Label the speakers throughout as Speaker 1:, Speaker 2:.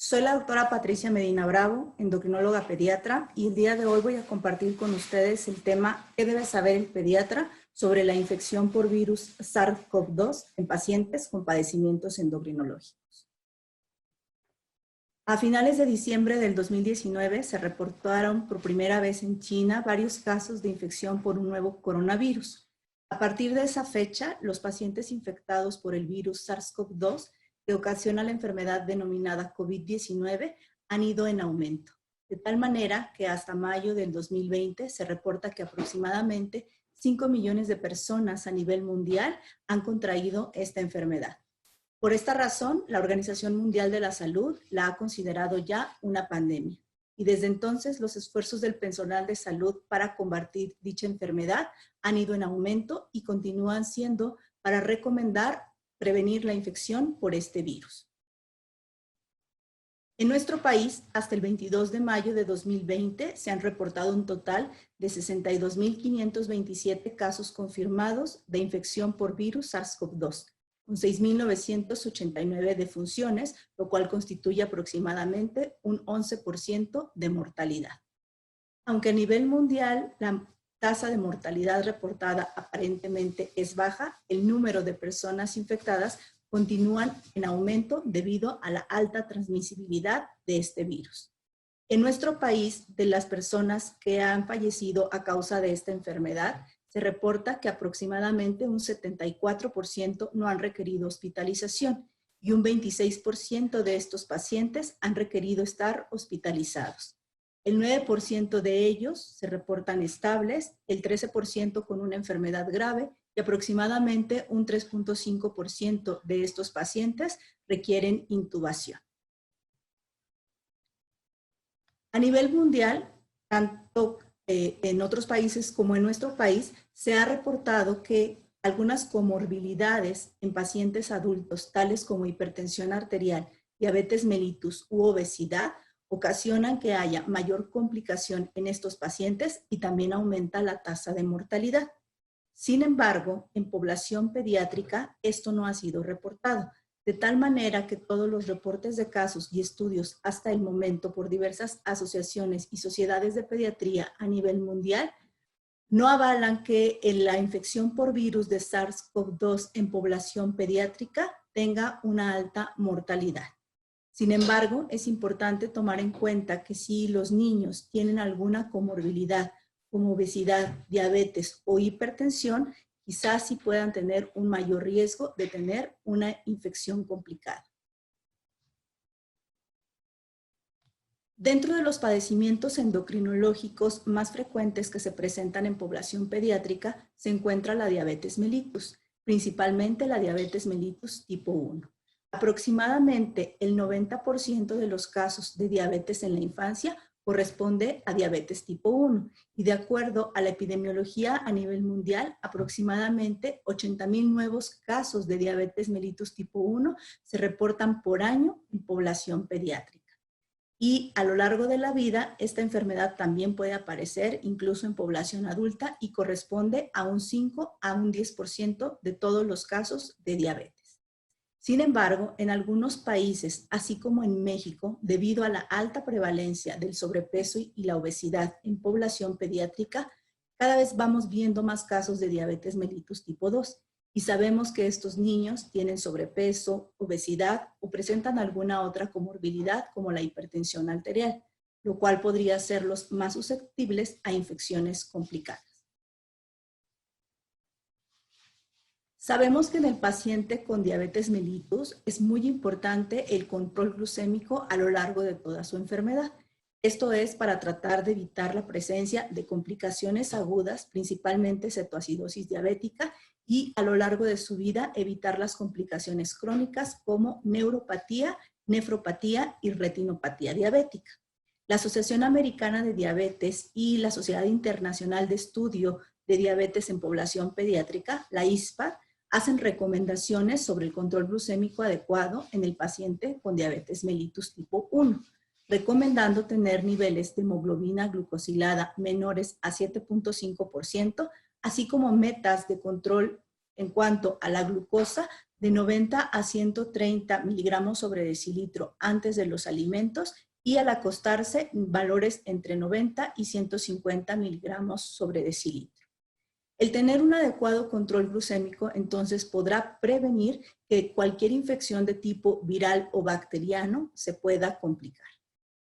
Speaker 1: Soy la doctora Patricia Medina Bravo, endocrinóloga pediatra, y el día de hoy voy a compartir con ustedes el tema ¿qué debe saber el pediatra sobre la infección por virus SARS-CoV-2 en pacientes con padecimientos endocrinológicos? A finales de diciembre del 2019 se reportaron por primera vez en China varios casos de infección por un nuevo coronavirus. A partir de esa fecha, los pacientes infectados por el virus SARS-CoV-2 que ocasiona la enfermedad denominada COVID-19 han ido en aumento, de tal manera que hasta mayo del 2020 se reporta que aproximadamente 5 millones de personas a nivel mundial han contraído esta enfermedad. Por esta razón, la Organización Mundial de la Salud la ha considerado ya una pandemia. Y desde entonces los esfuerzos del personal de salud para combatir dicha enfermedad han ido en aumento y continúan siendo para recomendar prevenir la infección por este virus. En nuestro país, hasta el 22 de mayo de 2020, se han reportado un total de 62.527 casos confirmados de infección por virus SARS-CoV-2, con 6.989 defunciones, lo cual constituye aproximadamente un 11% de mortalidad. Aunque a nivel mundial la tasa de mortalidad reportada aparentemente es baja, el número de personas infectadas continúan en aumento debido a la alta transmisibilidad de este virus. En nuestro país, de las personas que han fallecido a causa de esta enfermedad, se reporta que aproximadamente un 74% no han requerido hospitalización y un 26% de estos pacientes han requerido estar hospitalizados. El 9% de ellos se reportan estables, el 13% con una enfermedad grave y aproximadamente un 3.5% de estos pacientes requieren intubación. A nivel mundial, tanto en otros países como en nuestro país, se ha reportado que algunas comorbilidades en pacientes adultos, tales como hipertensión arterial, diabetes mellitus u obesidad, ocasionan que haya mayor complicación en estos pacientes y también aumenta la tasa de mortalidad. Sin embargo, en población pediátrica esto no ha sido reportado, de tal manera que todos los reportes de casos y estudios hasta el momento por diversas asociaciones y sociedades de pediatría a nivel mundial no avalan que la infección por virus de SARS-CoV-2 en población pediátrica tenga una alta mortalidad. Sin embargo, es importante tomar en cuenta que si los niños tienen alguna comorbilidad como obesidad, diabetes o hipertensión, quizás sí puedan tener un mayor riesgo de tener una infección complicada. Dentro de los padecimientos endocrinológicos más frecuentes que se presentan en población pediátrica se encuentra la diabetes mellitus, principalmente la diabetes mellitus tipo 1. Aproximadamente el 90% de los casos de diabetes en la infancia corresponde a diabetes tipo 1 y de acuerdo a la epidemiología a nivel mundial, aproximadamente 80,000 nuevos casos de diabetes mellitus tipo 1 se reportan por año en población pediátrica. Y a lo largo de la vida, esta enfermedad también puede aparecer incluso en población adulta y corresponde a un 5 a un 10% de todos los casos de diabetes. Sin embargo, en algunos países, así como en México, debido a la alta prevalencia del sobrepeso y la obesidad en población pediátrica, cada vez vamos viendo más casos de diabetes mellitus tipo 2 y sabemos que estos niños tienen sobrepeso, obesidad o presentan alguna otra comorbilidad como la hipertensión arterial, lo cual podría hacerlos más susceptibles a infecciones complicadas. Sabemos que en el paciente con diabetes mellitus es muy importante el control glucémico a lo largo de toda su enfermedad. Esto es para tratar de evitar la presencia de complicaciones agudas, principalmente cetoacidosis diabética, y a lo largo de su vida evitar las complicaciones crónicas como neuropatía, nefropatía y retinopatía diabética. La Asociación Americana de Diabetes y la Sociedad Internacional de Estudio de Diabetes en Población Pediátrica, la ISPAD, hacen recomendaciones sobre el control glucémico adecuado en el paciente con diabetes mellitus tipo 1, recomendando tener niveles de hemoglobina glucosilada menores a 7.5%, así como metas de control en cuanto a la glucosa de 90 a 130 miligramos sobre decilitro antes de los alimentos y al acostarse valores entre 90 y 150 miligramos sobre decilitro. El tener un adecuado control glucémico entonces podrá prevenir que cualquier infección de tipo viral o bacteriano se pueda complicar.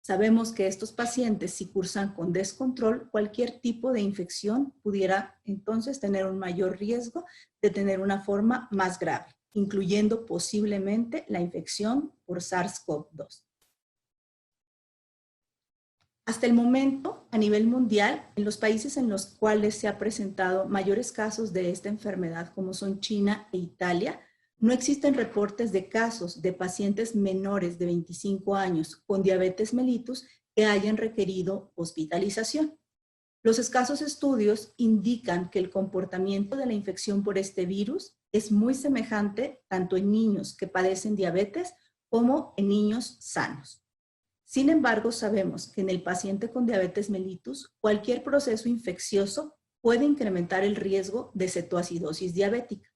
Speaker 1: Sabemos que estos pacientes, si cursan con descontrol, cualquier tipo de infección pudiera entonces tener un mayor riesgo de tener una forma más grave, incluyendo posiblemente la infección por SARS-CoV-2. Hasta el momento, a nivel mundial, en los países en los cuales se han presentado mayores casos de esta enfermedad, como son China e Italia, no existen reportes de casos de pacientes menores de 25 años con diabetes mellitus que hayan requerido hospitalización. Los escasos estudios indican que el comportamiento de la infección por este virus es muy semejante tanto en niños que padecen diabetes como en niños sanos. Sin embargo, sabemos que en el paciente con diabetes mellitus, cualquier proceso infeccioso puede incrementar el riesgo de cetoacidosis diabética,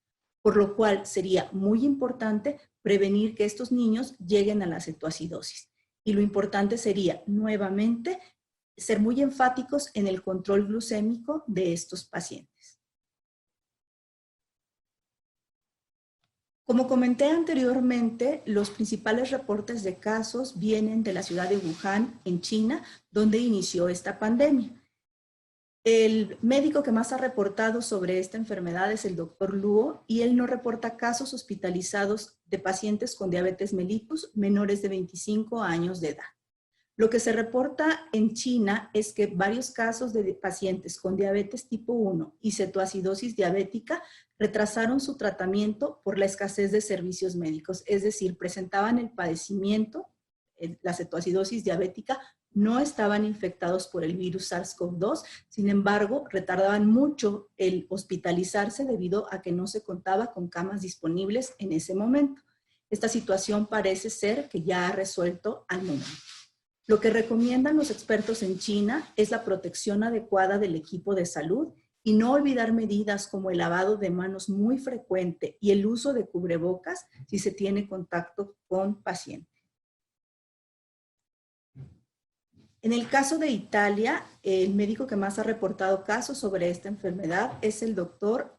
Speaker 1: por lo cual sería muy importante prevenir que estos niños lleguen a la cetoacidosis. Y lo importante sería, nuevamente, ser muy enfáticos en el control glucémico de estos pacientes. Como comenté anteriormente, los principales reportes de casos vienen de la ciudad de Wuhan, en China, donde inició esta pandemia. El médico que más ha reportado sobre esta enfermedad es el doctor Luo, y él no reporta casos hospitalizados de pacientes con diabetes mellitus menores de 25 años de edad. Lo que se reporta en China es que varios casos de pacientes con diabetes tipo 1 y cetoacidosis diabética retrasaron su tratamiento por la escasez de servicios médicos, es decir, presentaban el padecimiento, la cetoacidosis diabética, no estaban infectados por el virus SARS-CoV-2, sin embargo, retardaban mucho el hospitalizarse debido a que no se contaba con camas disponibles en ese momento. Esta situación parece ser que ya ha resuelto al momento. Lo que recomiendan los expertos en China es la protección adecuada del equipo de salud y no olvidar medidas como el lavado de manos muy frecuente y el uso de cubrebocas si se tiene contacto con pacientes. En el caso de Italia, el médico que más ha reportado casos sobre esta enfermedad es el doctor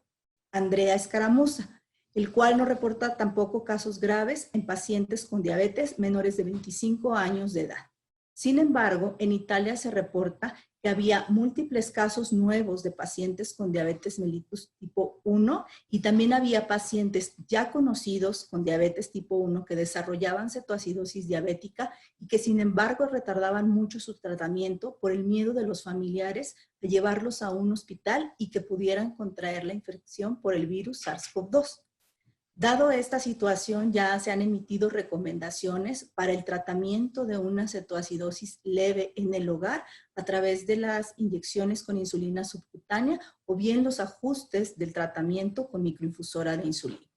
Speaker 1: Andrea Scaramuza, el cual no reporta tampoco casos graves en pacientes con diabetes menores de 25 años de edad. Sin embargo, en Italia se reporta que había múltiples casos nuevos de pacientes con diabetes mellitus tipo 1 y también había pacientes ya conocidos con diabetes tipo 1 que desarrollaban cetoacidosis diabética y que sin embargo retardaban mucho su tratamiento por el miedo de los familiares de llevarlos a un hospital y que pudieran contraer la infección por el virus SARS-CoV-2. Dado esta situación, ya se han emitido recomendaciones para el tratamiento de una cetoacidosis leve en el hogar a través de las inyecciones con insulina subcutánea o bien los ajustes del tratamiento con microinfusora de insulina.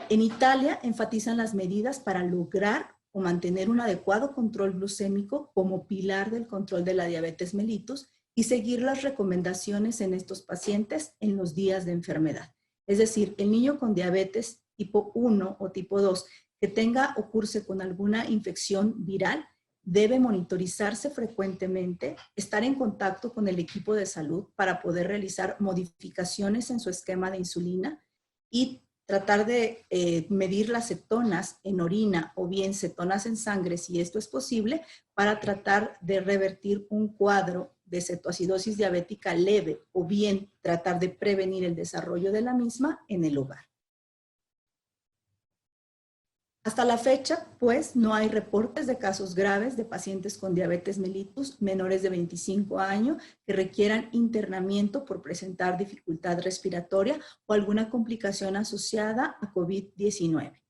Speaker 1: En Italia enfatizan las medidas para lograr o mantener un adecuado control glucémico como pilar del control de la diabetes mellitus y seguir las recomendaciones en estos pacientes en los días de enfermedad. Es decir, el niño con diabetes tipo 1 o tipo 2 que tenga o curse con alguna infección viral debe monitorizarse frecuentemente, estar en contacto con el equipo de salud para poder realizar modificaciones en su esquema de insulina y tratar de medir las cetonas en orina o bien cetonas en sangre, si esto es posible, para tratar de revertir un cuadro de cetoacidosis diabética leve o bien tratar de prevenir el desarrollo de la misma en el hogar. Hasta la fecha, pues, no hay reportes de casos graves de pacientes con diabetes mellitus menores de 25 años que requieran internamiento por presentar dificultad respiratoria o alguna complicación asociada a COVID-19.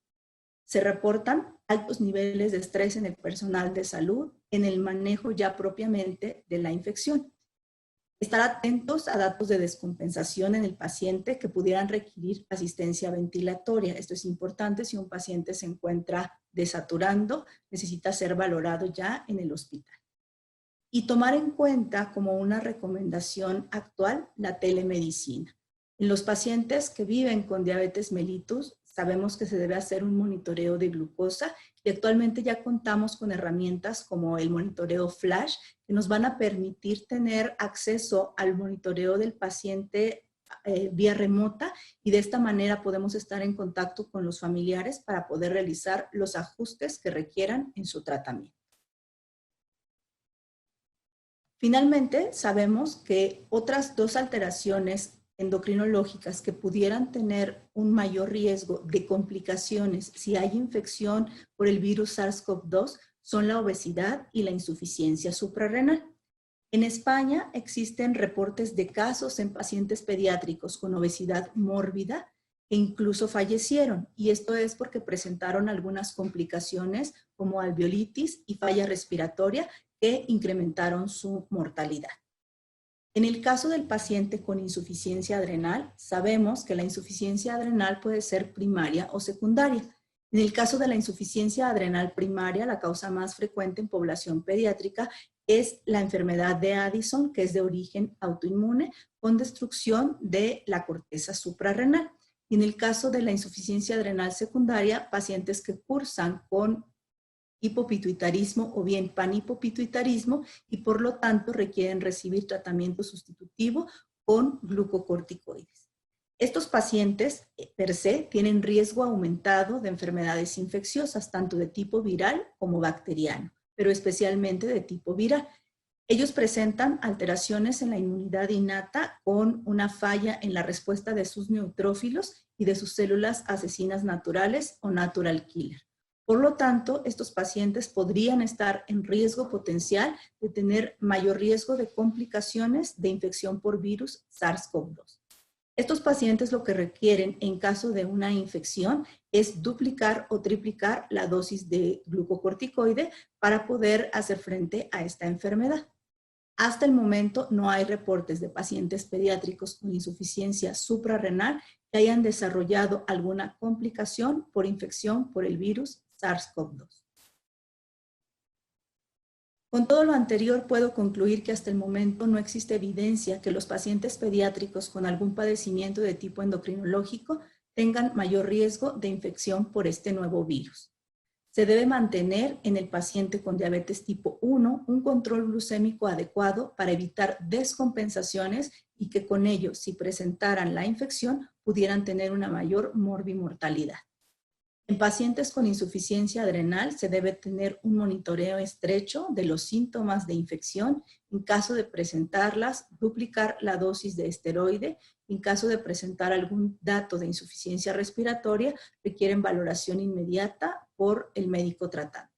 Speaker 1: Se reportan altos niveles de estrés en el personal de salud en el manejo ya propiamente de la infección. Estar atentos a datos de descompensación en el paciente que pudieran requerir asistencia ventilatoria. Esto es importante si un paciente se encuentra desaturando, necesita ser valorado ya en el hospital. Y tomar en cuenta como una recomendación actual la telemedicina. En los pacientes que viven con diabetes mellitus, sabemos que se debe hacer un monitoreo de glucosa y actualmente ya contamos con herramientas como el monitoreo Flash que nos van a permitir tener acceso al monitoreo del paciente vía remota y de esta manera podemos estar en contacto con los familiares para poder realizar los ajustes que requieran en su tratamiento. Finalmente, sabemos que otras dos alteraciones endocrinológicas que pudieran tener un mayor riesgo de complicaciones si hay infección por el virus SARS-CoV-2 son la obesidad y la insuficiencia suprarrenal. En España existen reportes de casos en pacientes pediátricos con obesidad mórbida que incluso fallecieron, y esto es porque presentaron algunas complicaciones como alveolitis y falla respiratoria que incrementaron su mortalidad. En el caso del paciente con insuficiencia adrenal, sabemos que la insuficiencia adrenal puede ser primaria o secundaria. En el caso de la insuficiencia adrenal primaria, la causa más frecuente en población pediátrica es la enfermedad de Addison, que es de origen autoinmune, con destrucción de la corteza suprarrenal. Y en el caso de la insuficiencia adrenal secundaria, pacientes que cursan con hipopituitarismo o bien panhipopituitarismo y por lo tanto requieren recibir tratamiento sustitutivo con glucocorticoides. Estos pacientes per se tienen riesgo aumentado de enfermedades infecciosas, tanto de tipo viral como bacteriano, pero especialmente de tipo viral. Ellos presentan alteraciones en la inmunidad innata con una falla en la respuesta de sus neutrófilos y de sus células asesinas naturales o natural killer. Por lo tanto, estos pacientes podrían estar en riesgo potencial de tener mayor riesgo de complicaciones de infección por virus SARS-CoV-2. Estos pacientes lo que requieren en caso de una infección es duplicar o triplicar la dosis de glucocorticoide para poder hacer frente a esta enfermedad. Hasta el momento no hay reportes de pacientes pediátricos con insuficiencia suprarrenal que hayan desarrollado alguna complicación por infección por el virus SARS-CoV-2. Con todo lo anterior, puedo concluir que hasta el momento no existe evidencia que los pacientes pediátricos con algún padecimiento de tipo endocrinológico tengan mayor riesgo de infección por este nuevo virus. Se debe mantener en el paciente con diabetes tipo 1 un control glucémico adecuado para evitar descompensaciones y que con ello, si presentaran la infección, pudieran tener una mayor morbimortalidad. En pacientes con insuficiencia adrenal se debe tener un monitoreo estrecho de los síntomas de infección. En caso de presentarlas, duplicar la dosis de esteroide. En caso de presentar algún dato de insuficiencia respiratoria, requieren valoración inmediata por el médico tratante.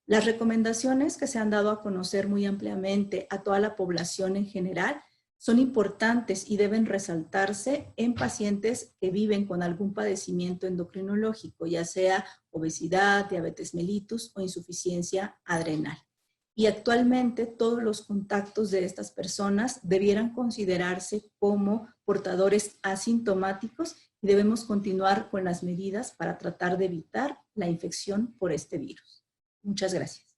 Speaker 1: Las recomendaciones que se han dado a conocer muy ampliamente a toda la población en general son importantes y deben resaltarse en pacientes que viven con algún padecimiento endocrinológico, ya sea obesidad, diabetes mellitus o insuficiencia adrenal. Y actualmente todos los contactos de estas personas debieran considerarse como portadores asintomáticos y debemos continuar con las medidas para tratar de evitar la infección por este virus. Muchas gracias.